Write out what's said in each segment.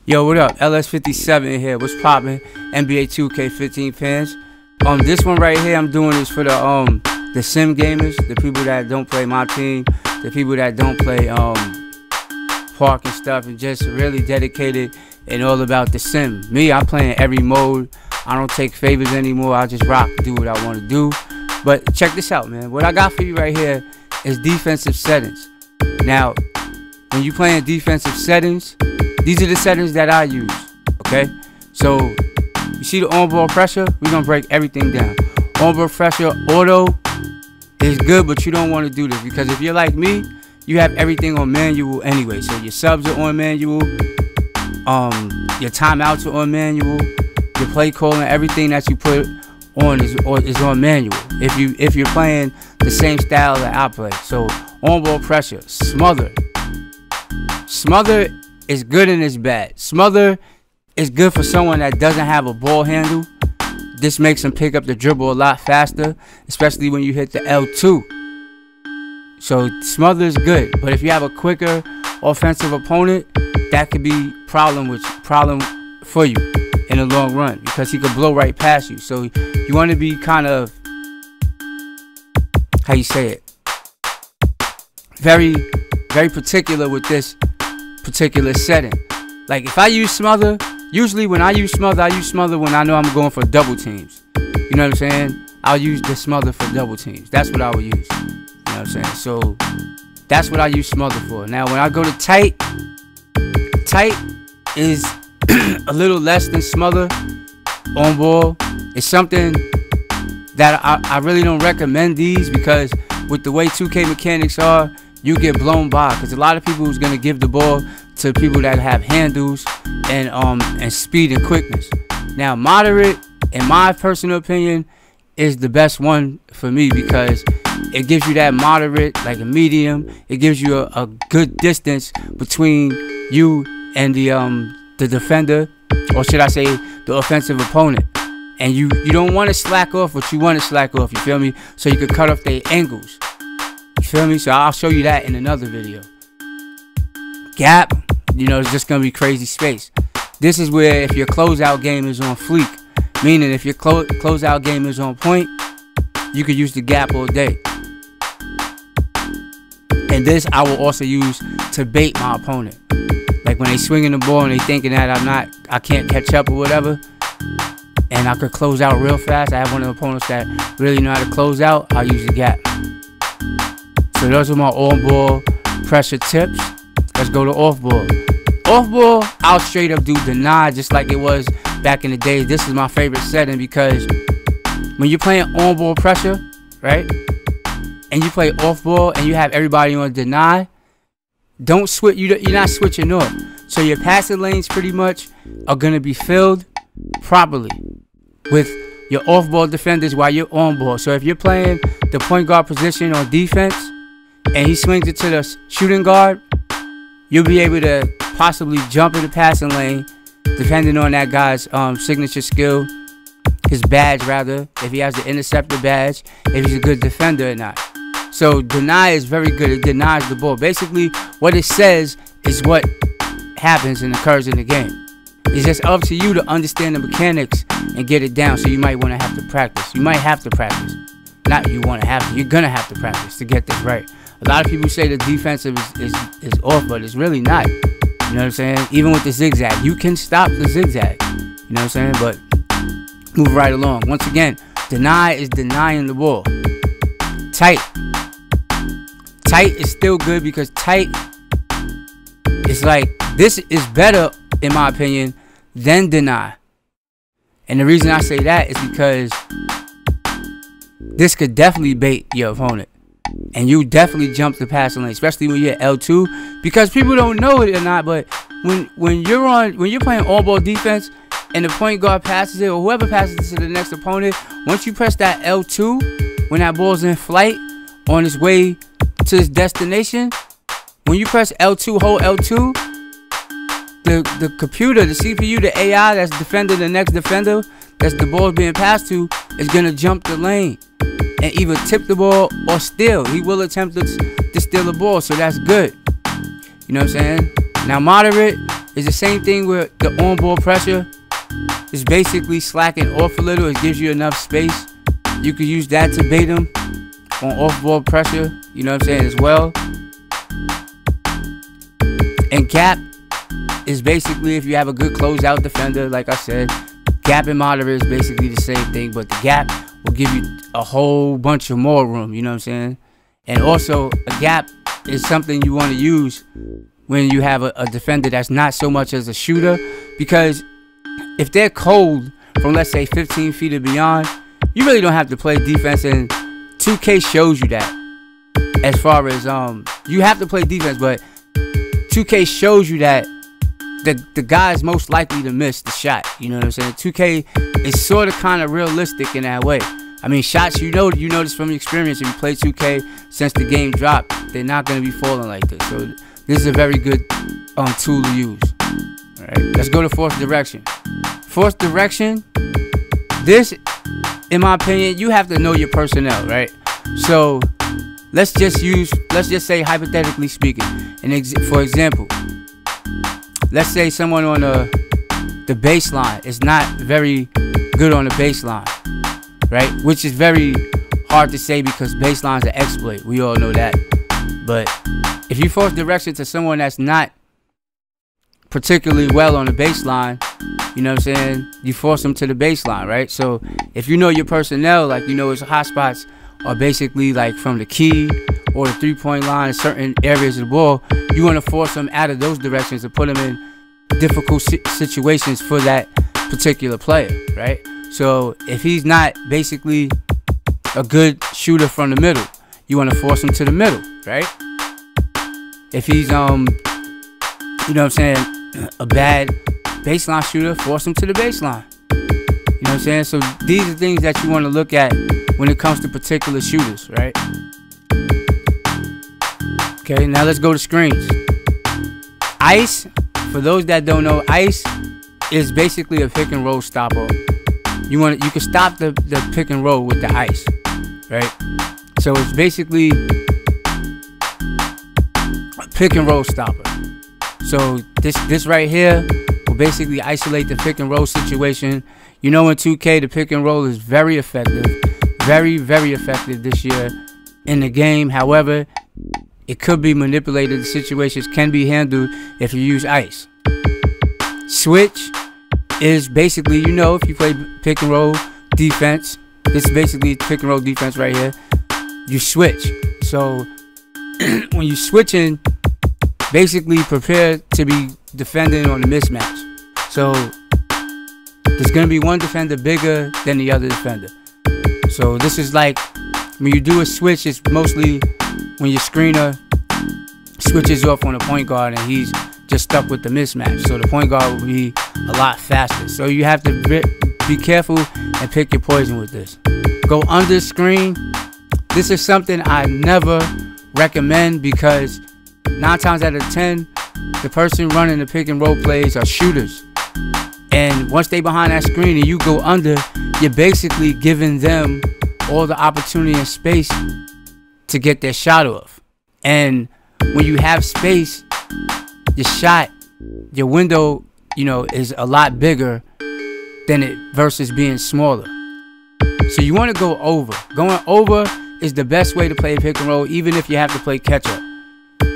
Yo, what up? LS57 here. What's poppin'? NBA2K15 fans. This one right here, I'm doing this for the sim gamers, the people that don't play my team, the people that don't play park and stuff, and just really dedicated and all about the sim. Me, I'm playing every mode. I don't take favors anymore. I just rock, do what I want to do. But check this out, man. What I got for you right here is defensive settings. Now, when you playing defensive settings, these are the settings that I use, okay? So, you see the on-ball pressure? We're going to break everything down. On-ball pressure, auto is good, but you don't want to do this because if you're like me, you have everything on manual anyway. So your subs are on manual, your timeouts are on manual, your play calling, everything that you put on is on manual. If you're playing the same style that I play. So on-ball pressure, smother. Smother is good and it's bad. Smother is good for someone that doesn't have a ball handle. This makes them pick up the dribble a lot faster, especially when you hit the L2. So smother is good, but if you have a quicker offensive opponent, that could be problem for you in the long run because he could blow right past you. So you want to be kind of, how you say it, very particular with this particular setting. Like if I use smother, usually when I use smother when I know I'm going for double teams. You know what I'm saying? I'll use the smother for double teams. That's what I would use. You know what I'm saying? So that's what I use smother for. Now when I go to tight is a little less than smother on ball. It's something that I really don't recommend these because with the way 2K mechanics are, you get blown by because a lot of people who's gonna give the ball to people that have handles and speed and quickness. Now moderate, in my personal opinion, is the best one for me because it gives you that moderate, like a medium. It gives you a good distance between you and the defender, or should I say the offensive opponent. And you don't want to slack off what you want to slack off, you feel me? So you can cut off their angles. You feel me? So I'll show you that in another video. Gap, you know, it's just gonna be crazy space. This is where if your closeout game is on fleek, meaning if your closeout game is on point, you could use the gap all day. And this I will also use to bait my opponent. Like when they swinging the ball and they thinking that I can't catch up or whatever, and I could close out real fast. I have one of the opponents that really know how to close out. I'll use the gap. So those are my on-ball pressure tips. Let's go to off-ball. Off-ball, I'll straight up do deny just like it was back in the day. This is my favorite setting because when you're playing on-ball pressure, right, and you play off-ball and you have everybody on deny, don't switch. You're not switching off. So your passing lanes pretty much are gonna be filled properly with your off-ball defenders while you're on-ball. So if you're playing the point guard position on defense and he swings it to the shooting guard, you'll be able to possibly jump in the passing lane depending on that guy's signature skill, his badge rather, if he has the interceptor badge, if he's a good defender or not. So deny is very good. It denies the ball. Basically what it says is what happens and occurs in the game. It's just up to you to understand the mechanics and get it down. So you might want to have to practice. You might have to practice. Not you want to have to. You're going to have to practice to get this right. A lot of people say the defensive is off, but it's really not. You know what I'm saying? Even with the zigzag, you can stop the zigzag. You know what I'm saying? But move right along. Once again, deny is denying the ball. Tight. Tight is still good because tight is like, this is better in my opinion than deny. And the reason I say that is because this could definitely bait your opponent. And you definitely jump the passing lane, especially when you're at L2, because people don't know it or not, but when you're playing all-ball defense and the point guard passes it or whoever passes it to the next opponent, once you press that L2, when that ball's in flight on its way to its destination, when you press L2, hold L2, the computer, the CPU, the AI that's defending the next defender that's the ball being passed to is gonna jump the lane and either tip the ball or steal. He will attempt to steal the ball, so that's good. You know what I'm saying? Now moderate It's the same thing with the on-ball pressure. It's basically slacking off a little. It gives you enough space. You could use that to bait them on off-ball pressure. You know what I'm saying, as well. And gap is basically if you have a good closeout defender, like I said. Gap and moderate is basically the same thing, but the gap will give you a whole bunch of more room. You know what I'm saying? And also, a gap is something you want to use when you have a defender that's not so much as a shooter, because if they're cold from, let's say, 15 feet or beyond, you really don't have to play defense, and 2K shows you that. As far as you have to play defense, but 2K shows you that the guy is most likely to miss the shot. You know what I'm saying? 2K is sort of kind of realistic in that way. I mean, shots, you know this from experience. If you play 2K since the game dropped, they're not going to be falling like this. So this is a very good tool to use. All right, let's go to force direction. Force direction, this, in my opinion, you have to know your personnel, right? So let's just say, hypothetically speaking, for example, let's say someone on the baseline is not very good on the baseline, right? Which is very hard to say because baselines are exploit. We all know that. But if you force direction to someone that's not particularly well on the baseline, you know what I'm saying, you force them to the baseline, right? So if you know your personnel, like, you know, his hot spots are basically like from the key or the three-point line in certain areas of the ball, you want to force them out of those directions and put them in difficult situations for that particular player, right? So if he's not basically a good shooter from the middle, you want to force him to the middle, right? If he's you know what I'm saying, a bad baseline shooter, force him to the baseline. You know what I'm saying? So these are things that you want to look at when it comes to particular shooters, right? Okay, now let's go to screens. Ice, for those that don't know, ice is basically a pick and roll stopper. You can stop the pick and roll with the ice, right? So it's basically a pick and roll stopper. So this right here will basically isolate the pick and roll situation. You know, in 2K, the pick and roll is very effective, very, very effective this year in the game. However, it could be manipulated. The situations can be handled if you use ice. Switch is basically, you know, if you play pick and roll defense, this is basically pick and roll defense right here. You switch. So when you're switching, basically prepare to be defending on the mismatch. So there's going to be one defender bigger than the other defender. So this is like, when you do a switch, it's mostly when your screener switches off on the point guard and he's just stuck with the mismatch. So the point guard will be a lot faster. So you have to be careful and pick your poison with this. Go under screen. This is something I never recommend because 9 times out of 10, the person running the pick and roll plays are shooters. And once they behind that screen and you go under, you're basically giving them all the opportunity and space to get their shot off. And when you have space, your shot, your window, you know, is a lot bigger than it versus being smaller. So you want to go over. Going over is the best way to play pick and roll, even if you have to play catch up.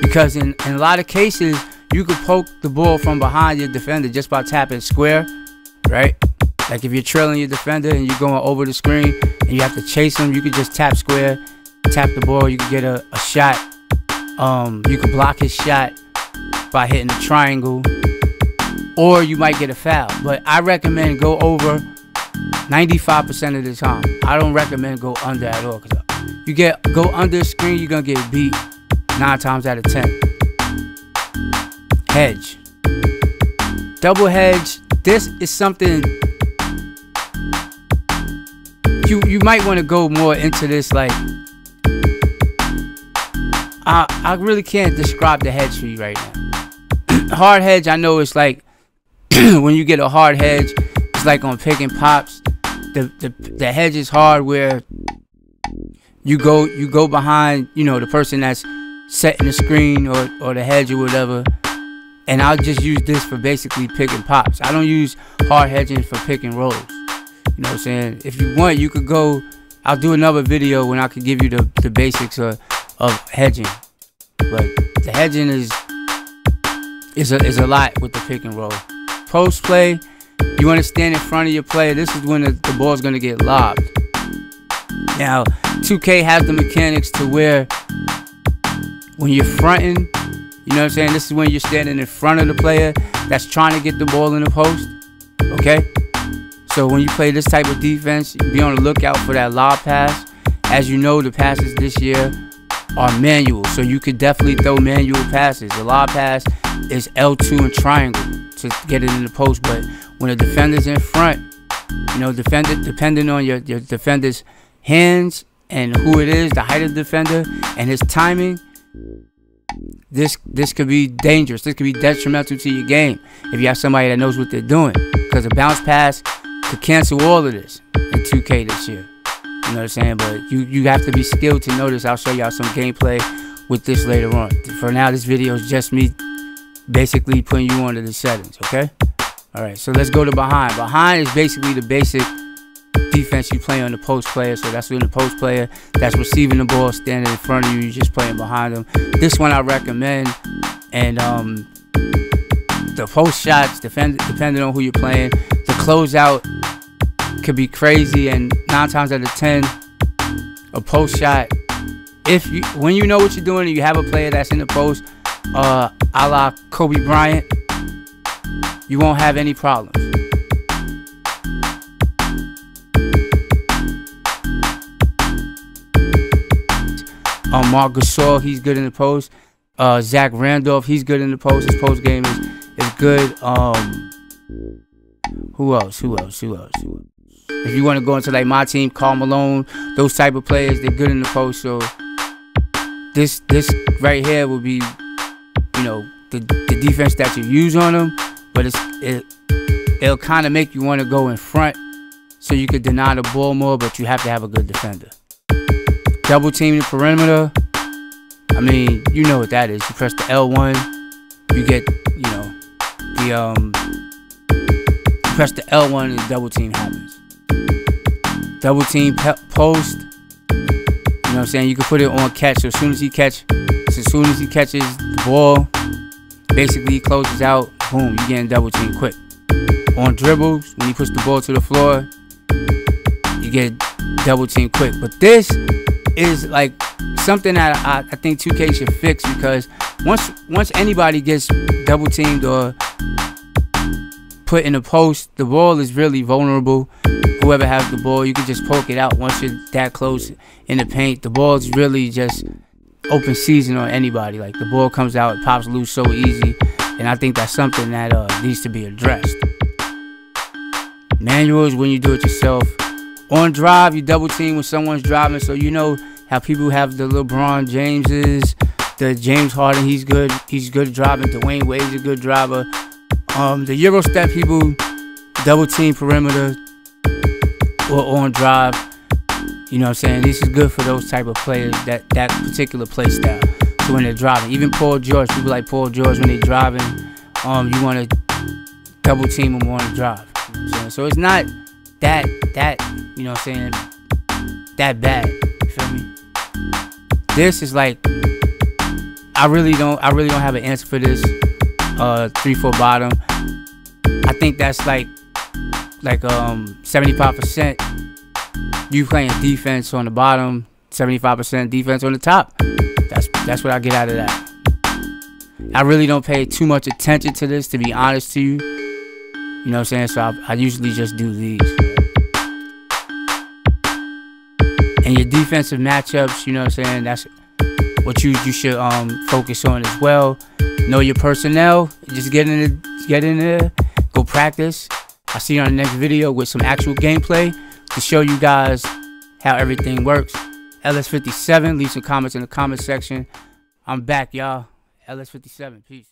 Because in a lot of cases, you could poke the ball from behind your defender just by tapping square, right? Like if you're trailing your defender and you're going over the screen and you have to chase him, you could just tap square, tap the ball, you could get a shot. You could block his shot by hitting the triangle, or you might get a foul. But I recommend go over 95% of the time. I don't recommend go under at all. Cause you go under the screen, you're gonna get beat 9 times out of 10. Hedge, double hedge. This is something you might want to go more into this. Like I really can't describe the hedge for you right now. Hard hedge, I know it's like when you get a hard hedge, it's like on pick and pops. The hedge is hard where you go behind, you know, the person that's setting the screen or the hedge or whatever, And I'll just use this for basically pick and pops. I don't use hard hedging for pick and rolls. You know what I'm saying? If you want, you could go. I'll do another video when I could give you the basics of hedging. But the hedging is a lot with the pick and roll. Post play, you want to stand in front of your player. This is when the ball's going to get lobbed. Now, 2K has the mechanics to where when you're fronting, you know what I'm saying? This is when you're standing in front of the player that's trying to get the ball in the post. Okay? So when you play this type of defense, be on the lookout for that lob pass. As you know, the passes this year are manual, so you could definitely throw manual passes. The lob pass is L2 and triangle to get it in the post, but when a defender's in front, you know, depending on your defender's hands and who it is, the height of the defender and his timing, this could be dangerous. This could be detrimental to your game if you have somebody that knows what they're doing, because a bounce pass could cancel all of this in 2K this year. You know what I'm saying? But you have to be skilled to notice. I'll show y'all some gameplay with this later on. For now, this video is just me basically putting you onto the settings, okay? Alright, so let's go to behind. Behind is basically the basic defense you play on the post player. So that's when the post player that's receiving the ball standing in front of you, you're just playing behind them. This one I recommend. And the post shots, depending on who you're playing, the closeout could be crazy, and 9 times out of 10, a post shot, when you know what you're doing and you have a player that's in the post, a la Kobe Bryant, you won't have any problems. Marc Gasol, he's good in the post. Zach Randolph, he's good in the post. His post game is good. Who else? If you want to go into like my team, Karl Malone, those type of players, they're good in the post. So this right here will be, you know, the defense that you use on them, but it'll kind of make you want to go in front so you could deny the ball more, but you have to have a good defender. Double team the perimeter. I mean, you know what that is. You press the L1, you get, you know, you press the L1 and the double team happens. Double team post, you know what I'm saying? You can put it on catch. So as soon as he catches the ball, basically he closes out, boom, you getting double team quick. On dribbles, when he puts the ball to the floor, you get double team quick. But this is like something that I think 2K should fix, because once anybody gets double teamed or put in a post, the ball is really vulnerable. Whoever has the ball, you can just poke it out. Once you're that close in the paint, the ball is really just open season on anybody. Like, the ball comes out, it pops loose so easy, and I think that's something that needs to be addressed. Manuals, when you do it yourself. On drive, you double team when someone's driving, so you know how people have the LeBron Jameses, the James Harden, he's good driving. Dwayne Wade's a good driver. The Euro step people, double team perimeter or on drive. You know what I'm saying? This is good for those type of players, that particular play style. So when they're driving, even Paul George, people like Paul George, when they're driving, you want to double team them on the drive. You know what I'm saying? So it's not that you know what I'm saying, that bad. You feel me? This is like, I really don't have an answer for this. 3-4 bottom. I think that's like 75% you playing defense on the bottom, 75% defense on the top. That's what I get out of that. I really don't pay too much attention to this, to be honest to you. You know what I'm saying? So I usually just do these. And your defensive matchups, you know what I'm saying, that's what you should focus on as well. Know your personnel. Just get in there, go practice. I'll see you on the next video with some actual gameplay to show you guys how everything works. LS57, leave some comments in the comment section. I'm back, y'all. LS57, peace.